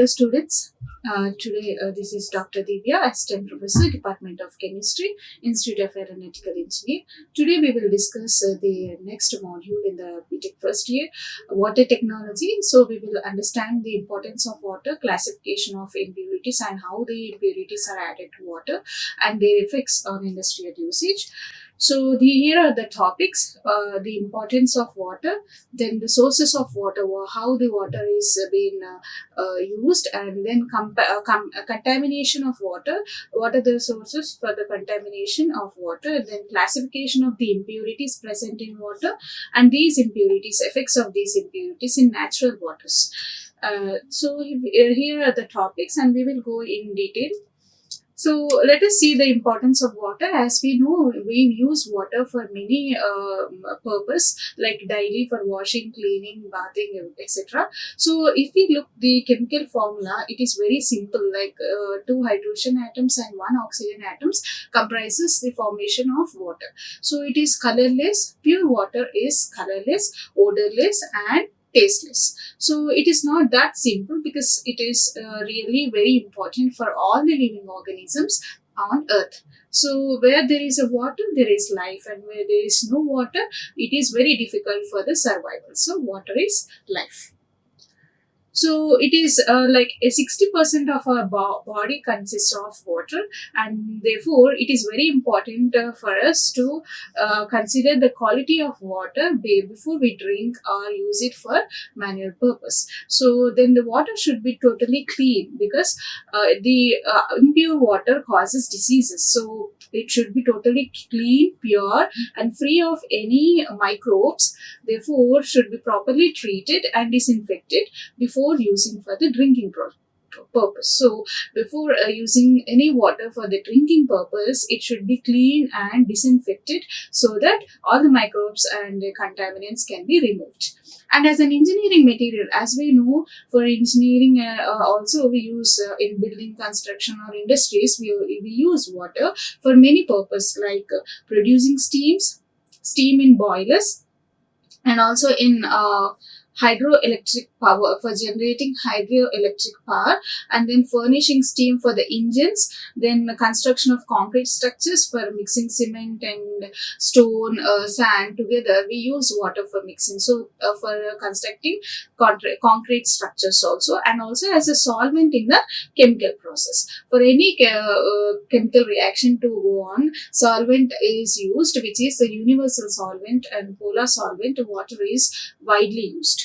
Hello students, today this is Dr. Divya, Assistant Professor, Department of Chemistry, Institute of Aeronautical Engineering. Today we will discuss the next module in the BTech first year, water technology. So we will understand the importance of water, classification of impurities and how the impurities are added to water and their effects on industrial usage. So here are the topics, the importance of water, then the sources of water, how the water is being used, and then contamination of water, what are the sources for the contamination of water, then classification of the impurities present in water, and these impurities, effects of these impurities in natural waters. So here are the topics and we will go in detail. So let us see the importance of water. As we know, we use water for many purpose, like daily for washing, cleaning, bathing, etc. So if we look the chemical formula, it is very simple. Like two hydrogen atoms and one oxygen atoms comprises the formation of water. So it is colorless. Pure water is colorless, odorless, and tasteless. So it is not that simple because it is really very important for all the living organisms on earth. So where there is a water, there is life, and where there is no water, it is very difficult for the survival. So water is life. So it is like a 60% of our body consists of water, and therefore it is very important for us to consider the quality of water before we drink or use it for manual purpose. So then the water should be totally clean because the impure water causes diseases. So it should be totally clean, pure, and free of any microbes. Therefore, should be properly treated and disinfected before using for the drinking purpose. So before using any water for the drinking purpose, it should be clean and disinfected so that all the microbes and the contaminants can be removed. And as an engineering material, as we know, for engineering also we use in building, construction, or industries, we use water for many purposes, like producing steam in boilers, and also in hydroelectric power, for generating hydroelectric power, and then furnishing steam for the engines, then the construction of concrete structures for mixing cement and stone, sand together. We use water for mixing, so for constructing concrete structures also, and also as a solvent in the chemical process. For any chemical reaction to go on, solvent is used, which is the universal solvent and polar solvent. Water is widely used.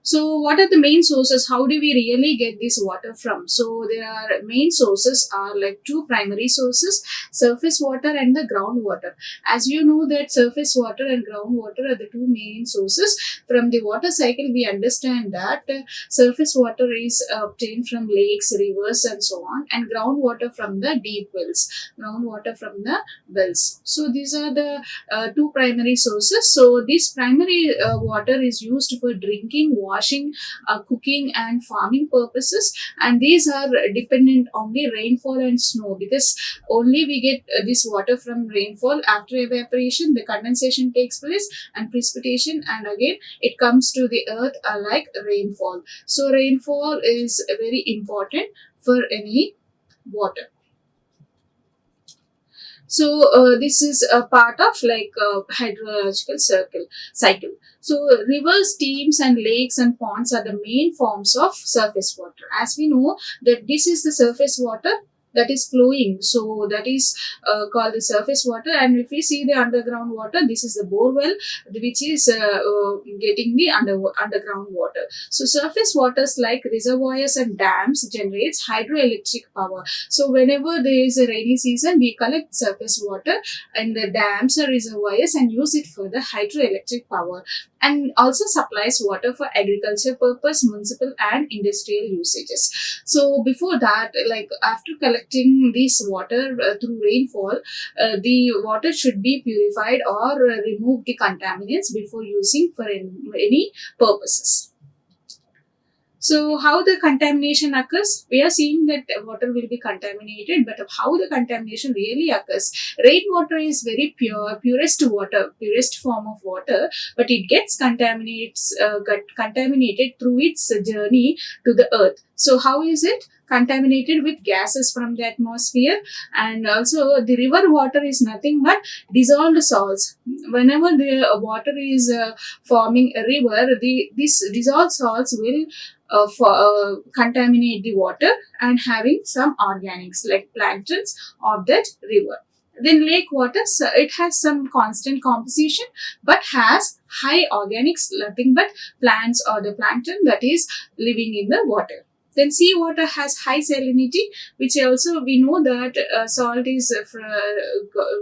So what are the main sources? How do we really get this water from? So there are main sources are like two primary sources, surface water and the groundwater. As you know that surface water and groundwater are the two main sources. From the water cycle, we understand that surface water is obtained from lakes, rivers, and so on, and groundwater from the deep wells, groundwater from the wells. So these are the two primary sources. So this primary water is used for drinking, washing, cooking, and farming purposes, and these are dependent on the rainfall and snow, because only we get this water from rainfall. After evaporation, the condensation takes place and precipitation, and again it comes to the earth like rainfall. So rainfall is very important for any water. So this is a part of like hydrological cycle. So rivers, streams, and lakes and ponds are the main forms of surface water. As we know that this is the surface water that is flowing, so that is called the surface water. And if we see the underground water, this is the bore well, which is getting the underground water. So surface waters like reservoirs and dams generates hydroelectric power. So whenever there is a rainy season, we collect surface water in the dams or reservoirs and use it for the hydroelectric power, and also supplies water for agriculture purpose, municipal, and industrial usages. So before that, like after collecting this water through rainfall, the water should be purified or remove the contaminants before using for any purposes. So how the contamination occurs? We are seeing that water will be contaminated, but how the contamination really occurs? Rainwater is very pure, purest water, purest form of water, but it gets contaminated through its journey to the earth. So how is it? Contaminated with gases from the atmosphere, and also the river water is nothing but dissolved salts. Whenever the water is forming a river, this dissolved salts will contaminate the water and having some organics like planktons of that river. Then lake water, so it has some constant composition but has high organics, nothing but plants or the plankton that is living in the water. Then seawater has high salinity, which also we know that salt is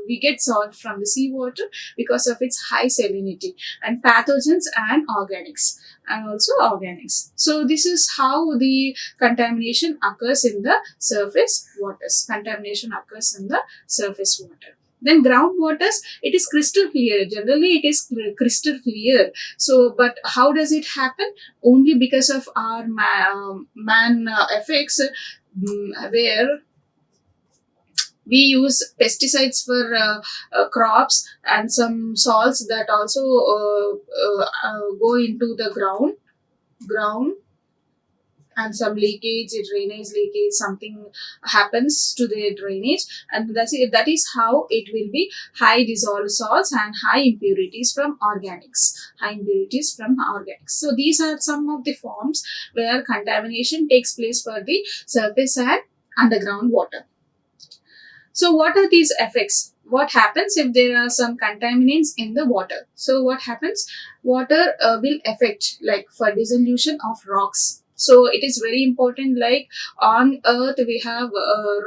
we get salt from the seawater because of its high salinity, and pathogens and organics, and also organics. So this is how the contamination occurs in the surface waters. Contamination occurs in the surface water. Then groundwaters, it is crystal clear. Generally, it is crystal clear. So, but how does it happen? Only because of our man effects, where we use pesticides for crops and some salts that also go into the ground, and some leakage, drainage leakage, something happens to the drainage, and that is how it will be high dissolved salts and high impurities from organics. So these are some of the forms where contamination takes place for the surface and underground water. So what are these effects? What happens if there are some contaminants in the water? So what happens? Water will affect, like for dissolution of rocks. So it is very important, like on earth we have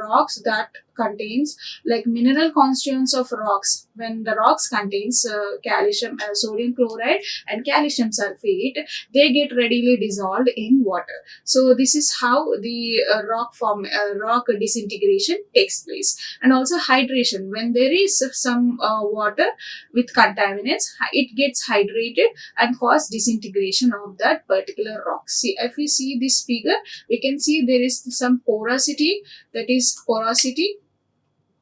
rocks that contains like mineral constituents of rocks. When the rocks contains calcium, sodium chloride and calcium sulfate, they get readily dissolved in water. So this is how the rock disintegration takes place. And also hydration, when there is some water with contaminants, it gets hydrated and cause disintegration of that particular rock. See, if we see this figure, we can see there is some porosity, that is porosity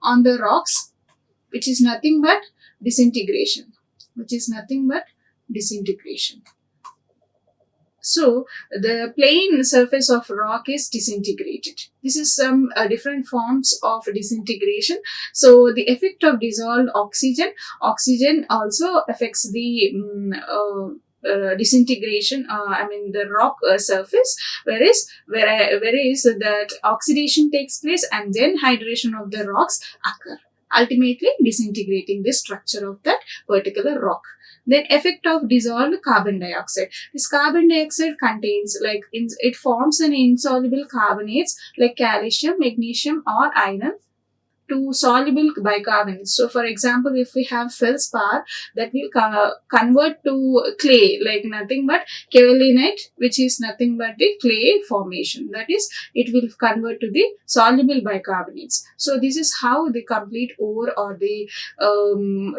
on the rocks, which is nothing but disintegration. So the plain surface of rock is disintegrated. This is some different forms of disintegration. So the effect of dissolved oxygen also affects the disintegration, the rock surface, whereas that oxidation takes place and then hydration of the rocks occur, ultimately disintegrating the structure of that particular rock. Then effect of dissolved carbon dioxide. This carbon dioxide contains, it forms an insoluble carbonates like calcium, magnesium or iron to soluble bicarbonates. So for example, if we have feldspar, that will convert to clay, like nothing but kaolinite, which is nothing but the clay formation. That is, it will convert to the soluble bicarbonates. So this is how the complete ore or the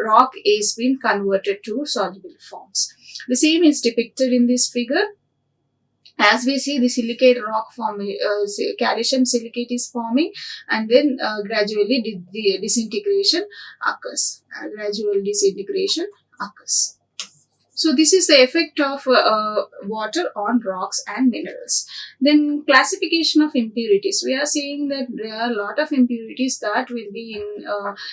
rock is being converted to soluble forms. The same is depicted in this figure. As we see, the silicate rock forming, calcium silicate is forming, and then gradually the disintegration occurs. So this is the effect of water on rocks and minerals. Then classification of impurities. We are seeing that there are a lot of impurities that will be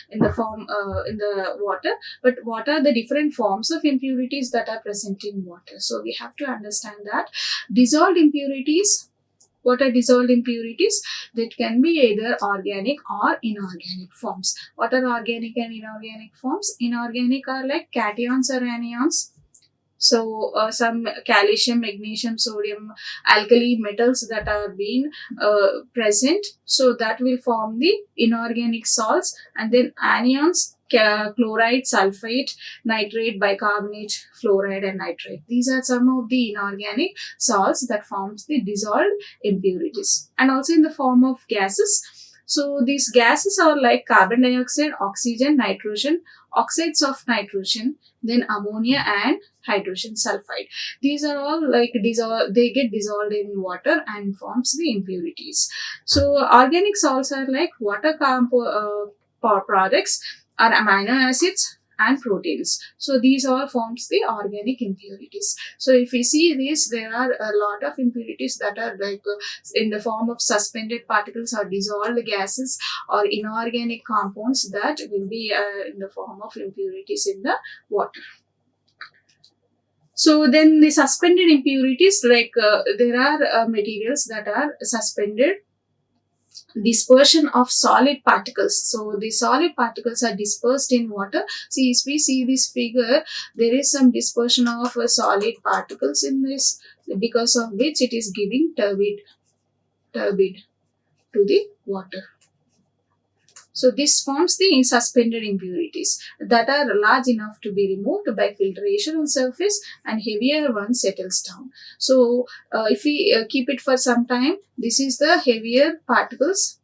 in the form in the water. But what are the different forms of impurities that are present in water? So we have to understand that dissolved impurities. What are dissolved impurities? That can be either organic or inorganic forms. What are organic and inorganic forms? Inorganic are like cations or anions. So some calcium, magnesium, sodium, alkali metals that are being present, so that will form the inorganic salts. And then anions, chloride, sulfate, nitrate, bicarbonate, fluoride and nitrate. These are some of the inorganic salts that forms the dissolved impurities. And also in the form of gases. So these gases are like carbon dioxide, oxygen, nitrogen, oxides of nitrogen, then ammonia and hydrogen sulfide. These are all like they get dissolved in water and forms the impurities. So organic salts are like water products are amino acids and proteins. So these all forms the organic impurities. So if we see this, there are a lot of impurities that are like in the form of suspended particles or dissolved gases or inorganic compounds that will be in the form of impurities in the water. So then the suspended impurities, like there are materials that are suspended dispersion of solid particles. So the solid particles are dispersed in water. See, if we see this figure, there is some dispersion of solid particles in this, because of which it is giving turbid to the water. So this forms the suspended impurities that are large enough to be removed by filtration on surface, and heavier one settles down. So if we keep it for some time, this is the heavier particles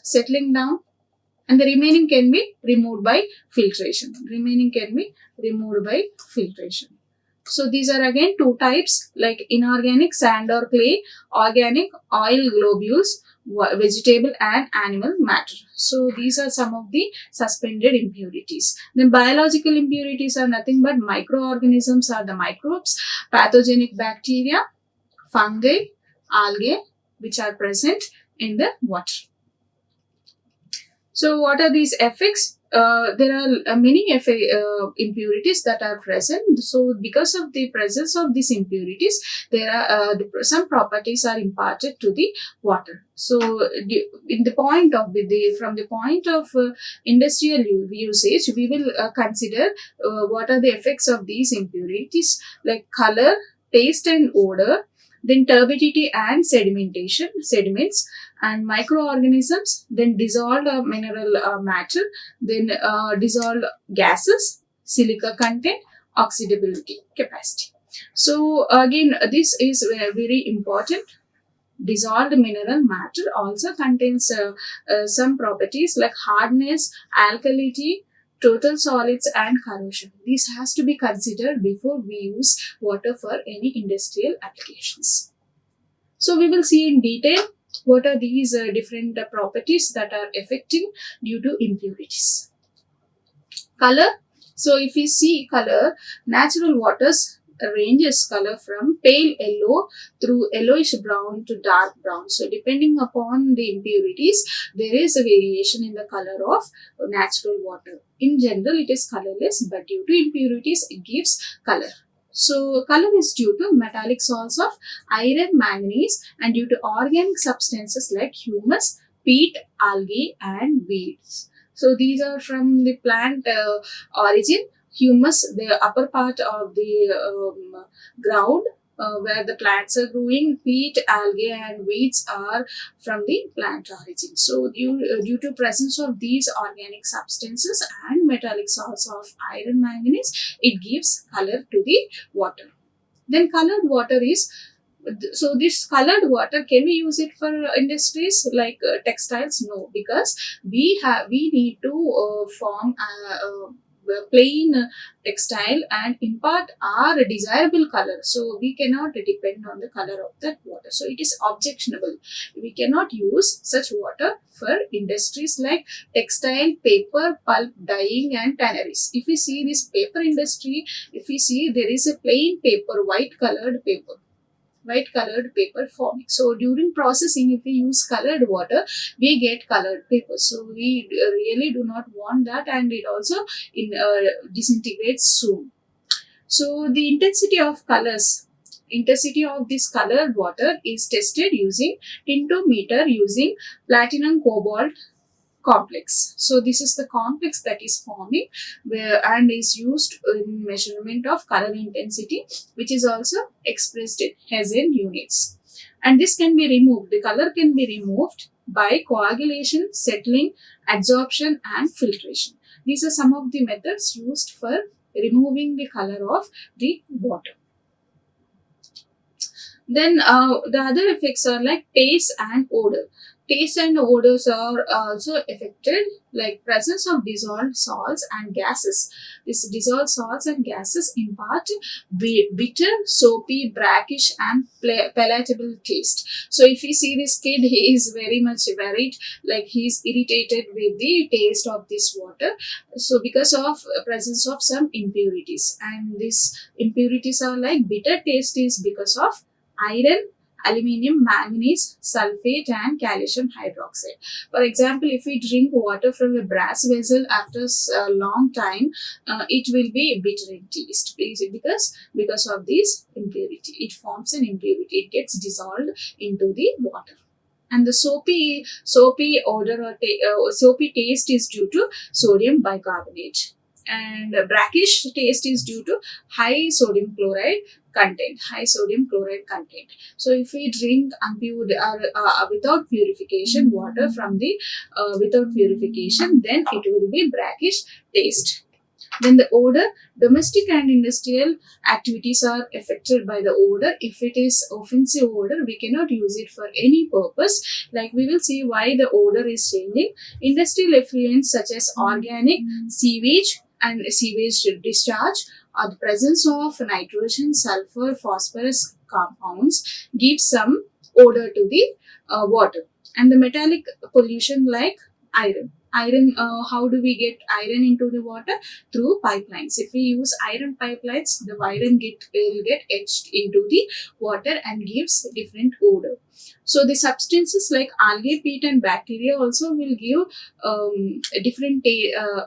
settling down, and the remaining can be removed by filtration. So these are again two types, like inorganic sand or clay, organic oil globules, vegetable and animal matter. So these are some of the suspended impurities. Then biological impurities are nothing but microorganisms, are the microbes, pathogenic bacteria, fungi, algae, which are present in the water. So what are these effects? There are many impurities that are present. So because of the presence of these impurities, there are some properties are imparted to the water. So in the point of from the point of industrial usage, we will consider what are the effects of these impurities, like color, taste and odor, then turbidity and sediments, and microorganisms, then dissolved mineral matter, then dissolved gases, silica content, oxidability capacity. So again, this is very important. Dissolved mineral matter also contains some properties like hardness, alkalinity, total solids and corrosion. This has to be considered before we use water for any industrial applications. So we will see in detail what are these different properties that are affecting due to impurities. Color. So if we see color, natural waters ranges color from pale yellow through yellowish brown to dark brown. So depending upon the impurities, there is a variation in the color of natural water. In general, it is colorless, but due to impurities, it gives color. So color is due to metallic salts of iron, manganese, and due to organic substances like humus, peat, algae and weeds. So these are from the plant origin. Humus, the upper part of the ground where the plants are growing. Peat, algae and weeds are from the plant origin. So due to presence of these organic substances and metallic salts of iron, manganese, it gives color to the water. Then colored water is, so this colored water, can we use it for industries like textiles? No, because we need to form plain textile and impart our desirable color. So we cannot depend on the color of that water. So it is objectionable. We cannot use such water for industries like textile, paper, pulp, dyeing and tanneries. If we see this paper industry, if we see there is a plain paper, white colored paper forming. So during processing, if we use colored water, we get colored paper. So we really do not want that, and it also disintegrates soon. So the intensity of this colored water is tested using tintometer using platinum cobalt complex. So this is the complex that is forming and is used in measurement of color intensity, which is also expressed in Hessian units. And this can be removed. The color can be removed by coagulation, settling, adsorption and filtration. These are some of the methods used for removing the color of the water. Then the other effects are like taste and odor. Taste and odors are also affected, like presence of dissolved salts and gases. These dissolved salts and gases impart bitter, soapy, brackish, and palatable taste. So if you see this kid, he is very much worried, like he is irritated with the taste of this water. So because of presence of some impurities, and these impurities are like bitter taste is because of iron, aluminium, manganese, sulfate, and calcium hydroxide. For example, if we drink water from a brass vessel after a long time, it will be bitter in taste because of this impurity. It forms an impurity. It gets dissolved into the water. And the soapy odor or soapy taste is due to sodium bicarbonate, and brackish taste is due to high sodium chloride content. So if we drink impure without purification water from the without purification, then it will be brackish taste. Then the odor, domestic and industrial activities are affected by the odor. If it is offensive odor, we cannot use it for any purpose. Like we will see why the odor is changing. Industrial effluents such as organic, sewage and sewage discharge, or the presence of nitrogen, sulfur, phosphorus compounds gives some odor to the water. And the metallic pollution like iron. How do we get iron into the water? Through pipelines. If we use iron pipelines, the will get etched into the water and gives different odor. So the substances like algae, peat, and bacteria also will give a different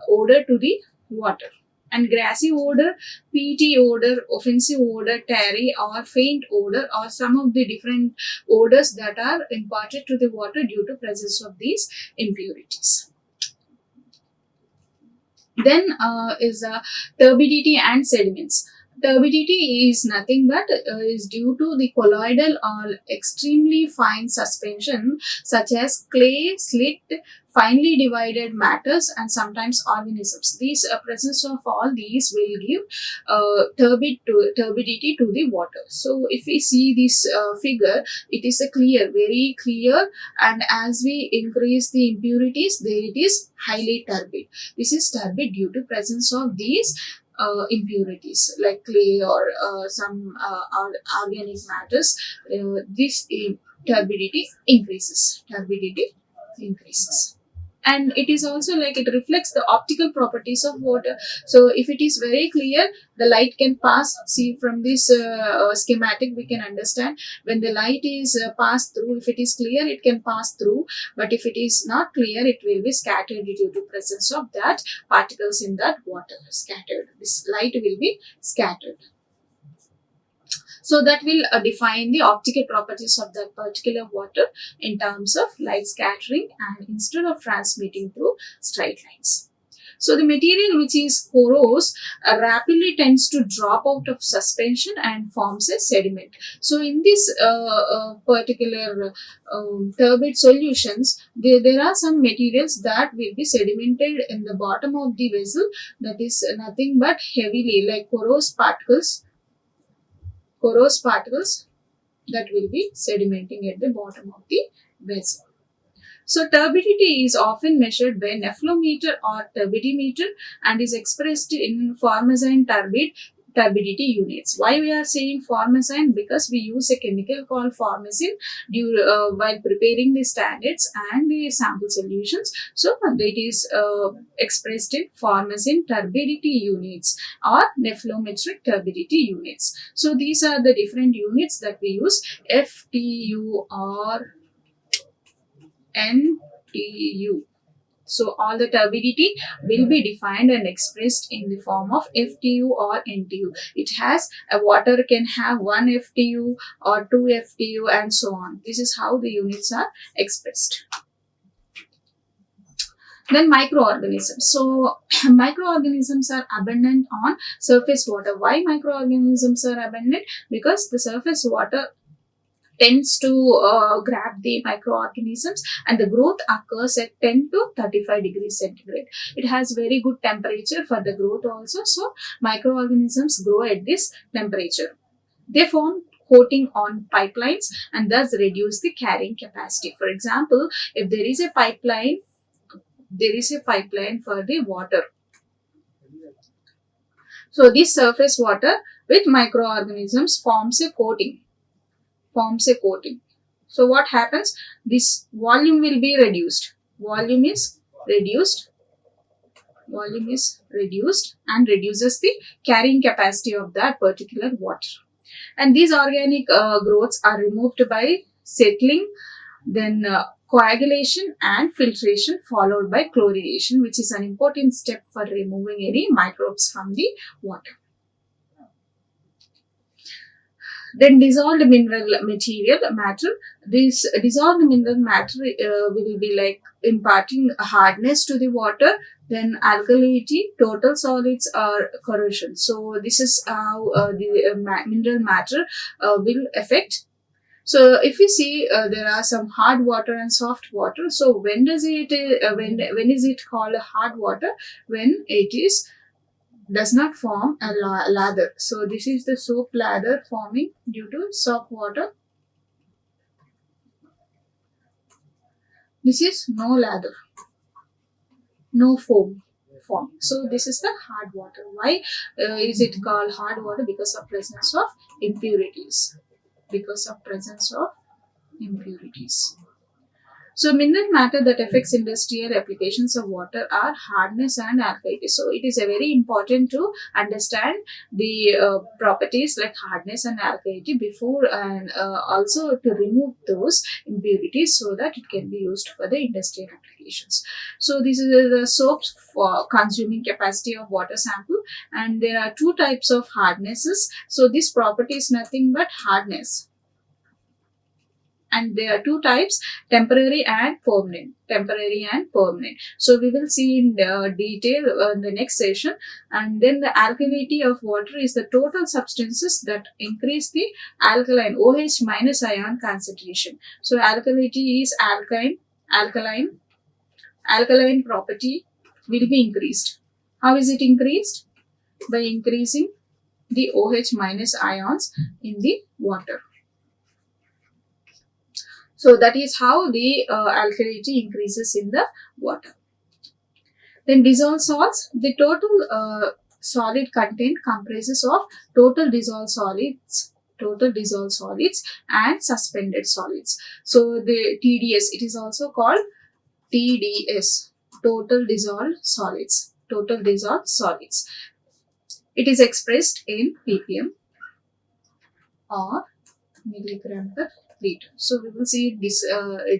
odor to the water. And grassy odor, peaty odor, offensive odor, tarry or faint odor are some of the different odors that are imparted to the water due to presence of these impurities. Then is turbidity and sediments. Turbidity is nothing but is due to the colloidal or extremely fine suspension such as clay, slit, finely divided matters, and sometimes organisms. These presence of all these will give turbidity to the water. So if we see this figure, it is a very clear, and as we increase the impurities, there it is highly turbid. This is turbid due to presence of these impurities like clay or some organic matters. This turbidity increases. Turbidity increases. And it is also like it reflects the optical properties of water. So if it is very clear, the light can pass. See from this schematic we can understand, when the light is passed through, if it is clear it can pass through, but if it is not clear it will be scattered due to presence of that particles in that water. Scattered, this light will be scattered. So that will define the optical properties of that particular water in terms of light scattering and instead of transmitting through straight lines. So the material which is porous rapidly tends to drop out of suspension and forms a sediment. So in this particular turbid solutions, there are some materials that will be sedimented in the bottom of the vessel, that is nothing but heavily like porous particles that will be sedimenting at the bottom of the vessel. So turbidity is often measured by nephelometer or turbidimeter and is expressed in Formazine turbidity units. Why we are saying formazine? Because we use a chemical called formazine while preparing the standards and the sample solutions. So it is expressed in formazine turbidity units or nephelometric turbidity units. So these are the different units that we use: FTU or NTU. So all the turbidity will be defined and expressed in the form of FTU or NTU. It has a water can have 1 FTU or 2 FTU and so on. This is how the units are expressed. Then microorganisms. So microorganisms are abundant on surface water. Why microorganisms are abundant? Because the surface water tends to grab the microorganisms and the growth occurs at 10 to 35 degrees centigrade. It has very good temperature for the growth also. So microorganisms grow at this temperature. They form coating on pipelines and thus reduce the carrying capacity. For example, if there is a pipeline for the water. So this surface water with microorganisms forms a coating. So what happens? This volume will be reduced. Reduced volume is reduced and reduces the carrying capacity of that particular water. And these organic growths are removed by settling, then coagulation and filtration, followed by chlorination, which is an important step for removing any microbes from the water. Then dissolved mineral matter. This dissolved mineral matter will be like imparting hardness to the water, then alkalinity, total solids, or corrosion. So this is how the mineral matter will affect. So if you see, there are some hard water and soft water. So when does it when is it called hard water? When it is does not form a lather. So this is the soap lather forming due to soap water. This is no lather, no foam form. So this is the hard water. Why is it called hard water? Because of presence of impurities. Because of presence of impurities. So mineral matter that affects industrial applications of water are hardness and alkalinity. So it is very important to understand the properties like hardness and alkalinity before, and also to remove those impurities so that it can be used for the industrial applications. So this is the soaps for consuming capacity of water sample, and there are two types of hardnesses. So this property is nothing but hardness. And there are two types, temporary and permanent. So we will see in detail in the next session. And then the alkalinity of water is the total substances that increase the alkaline OH minus ion concentration. So alkalinity is alkaline property will be increased. How is it increased? By increasing the OH minus ions in the water. So that is how the alkalinity increases in the water. Then dissolved salts. The total solid content comprises of total dissolved solids and suspended solids. So the TDS, it is also called TDS, total dissolved solids. It is expressed in ppm or milligram per liter. So we will see this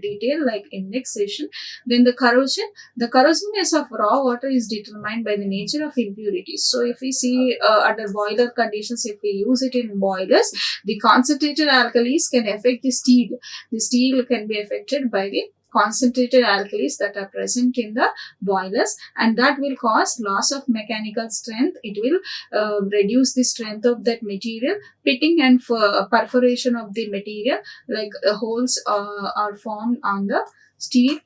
detail like in next session. Then the corrosiveness of raw water is determined by the nature of impurities. So if we see under boiler conditions, if we use it in boilers, the concentrated alkalis can affect the steel. The steel can be affected by the concentrated alkalis that are present in the boilers, and that will cause loss of mechanical strength. It will reduce the strength of that material. Pitting and perforation of the material, like holes are formed on the steel.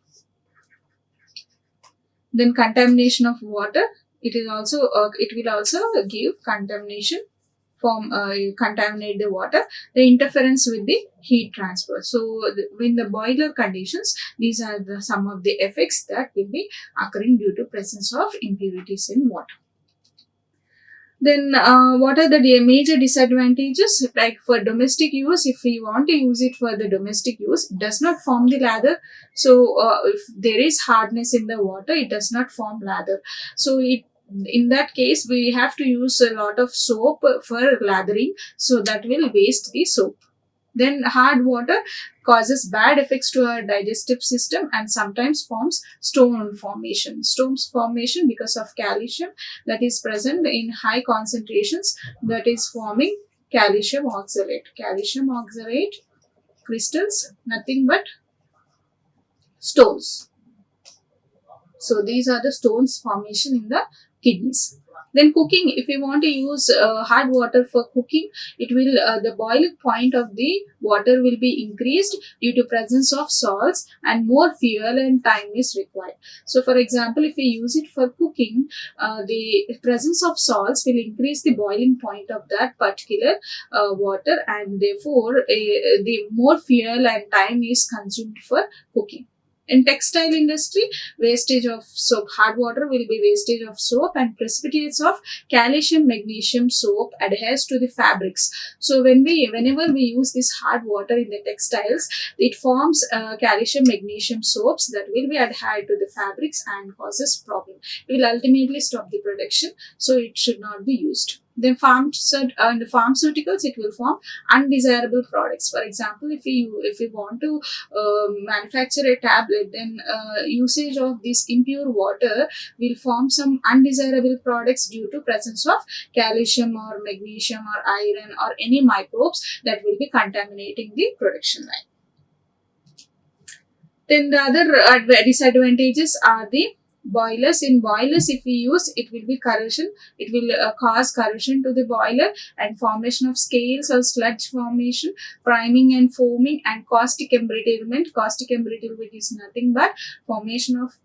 Then contamination of water. It will also give contamination, contaminate the water. The interference with the heat transfer. So in the boiler conditions, these are some of the effects that will be occurring due to presence of impurities in water. Then what are the major disadvantages? Like for domestic use, if we want to use it for the domestic use, it does not form the lather. So if there is hardness in the water, it does not form lather. So in that case, we have to use a lot of soap for lathering, so that will waste the soap. Then hard water causes bad effects to our digestive system and sometimes forms stones formation because of calcium that is present in high concentrations, that is forming calcium oxalate crystals, nothing but stones. So these are the stones formation in the kidneys. Then cooking, if you want to use hard water for cooking, it will the boiling point of the water will be increased due to presence of salts, and more fuel and time is required. So for example, if we use it for cooking, the presence of salts will increase the boiling point of that particular water, and therefore the more fuel and time is consumed for cooking. In textile industry, wastage of soap, hard water will be wastage of soap, and precipitates of calcium magnesium soap adheres to the fabrics. So whenever we use this hard water in the textiles, it forms calcium magnesium soaps that will be adhered to the fabrics and causes problem. It will ultimately stop the production, so it should not be used. Then in the pharmaceuticals, it will form undesirable products. For example, if we want to manufacture a tablet, then usage of this impure water will form some undesirable products due to presence of calcium or magnesium or iron or any microbes that will be contaminating the production line. Then the other disadvantages are the boilers. In boilers, if we use, it will be corrosion. It will cause corrosion to the boiler and formation of scales or sludge formation, priming and foaming, and caustic embrittlement. Caustic embrittlement is nothing but formation of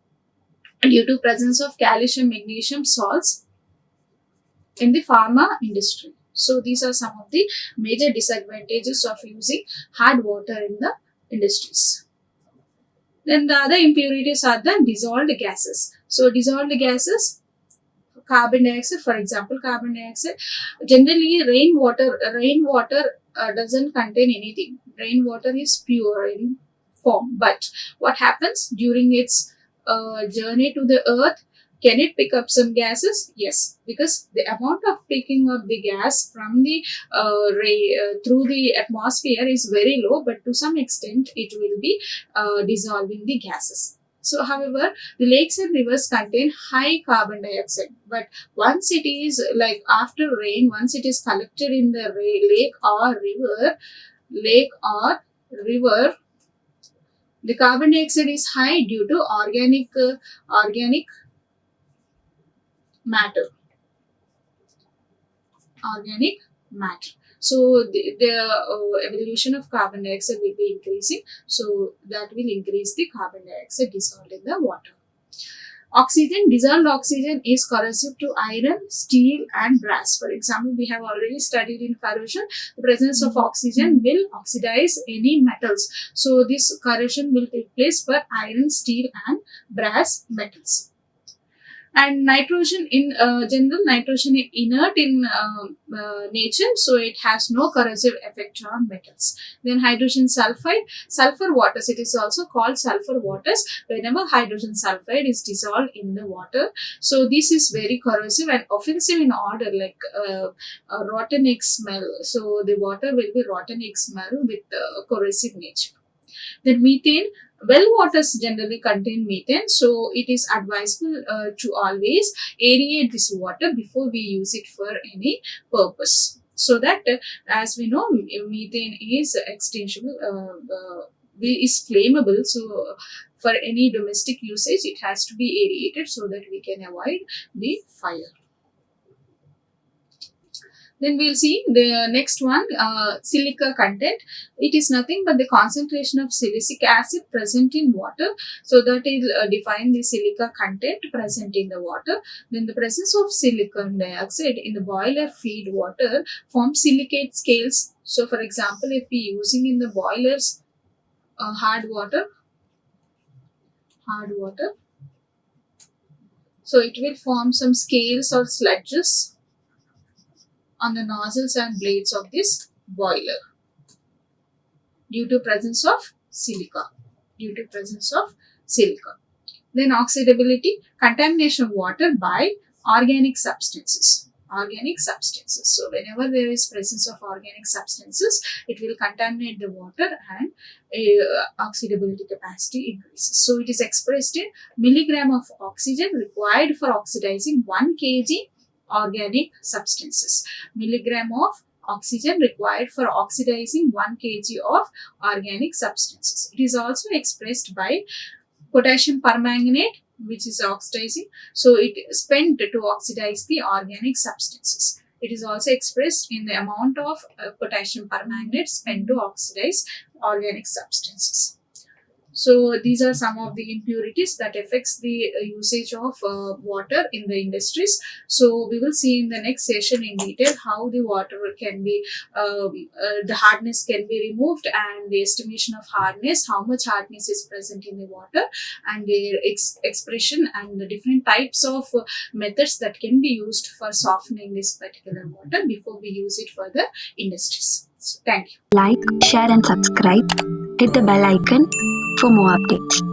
due to presence of calcium magnesium salts in the pharma industry. So these are some of the major disadvantages of using hard water in the industries. Then the other impurities are the dissolved gases. So dissolved gases, carbon dioxide, for example, carbon dioxide. Generally, rainwater doesn't contain anything. Rainwater is pure in form. But what happens during its journey to the earth? Can it pick up some gases? Yes, because the amount of picking up the gas from the through the atmosphere is very low, but to some extent it will be dissolving the gases. So, however, the lakes and rivers contain high carbon dioxide, but once it is like after rain, once it is collected in the lake or river, the carbon dioxide is high due to organic matter. So the evolution of carbon dioxide will be increasing. So that will increase the carbon dioxide dissolved in the water. Oxygen, dissolved oxygen is corrosive to iron, steel, and brass. For example, we have already studied in corrosion, the presence of oxygen will oxidize any metals. So this corrosion will take place for iron, steel, and brass metals. And nitrogen, in general, nitrogen is inert in nature, so it has no corrosive effect on metals. Then hydrogen sulfide, sulfur waters, it is also called sulfur waters whenever hydrogen sulfide is dissolved in the water. So this is very corrosive and offensive in odor, like a rotten egg smell. So the water will be rotten egg smell with corrosive nature. Then methane, well waters generally contain methane, so it is advisable to always aerate this water before we use it for any purpose. So that as we know, methane is extinguishable, is flammable. So for any domestic usage, it has to be aerated so that we can avoid the fire. Then we'll see the next one, silica content. It is nothing but the concentration of silicic acid present in water. So that will define the silica content present in the water. Then the presence of silicon dioxide in the boiler feed water forms silicate scales. So for example, if we using in the boilers hard water, so it will form some scales or sludges on the nozzles and blades of this boiler due to presence of silica. Then oxidability, contamination of water by organic substances. So whenever there is presence of organic substances, it will contaminate the water and oxidability capacity increases. So it is expressed in milligram of oxygen required for oxidizing 1 kg organic substances. Milligram of oxygen required for oxidizing 1 kg of organic substances. It is also expressed by potassium permanganate which is oxidizing. So it is spent to oxidize the organic substances. It is also expressed in the amount of potassium permanganate spent to oxidize organic substances. So these are some of the impurities that affects the usage of water in the industries. So we will see in the next session in detail how the water can be, the hardness can be removed, and the estimation of hardness, how much hardness is present in the water, and their expression, and the different types of methods that can be used for softening this particular water before we use it for the industries. So, thank you. Like, share and subscribe. Hit the bell icon for more updates.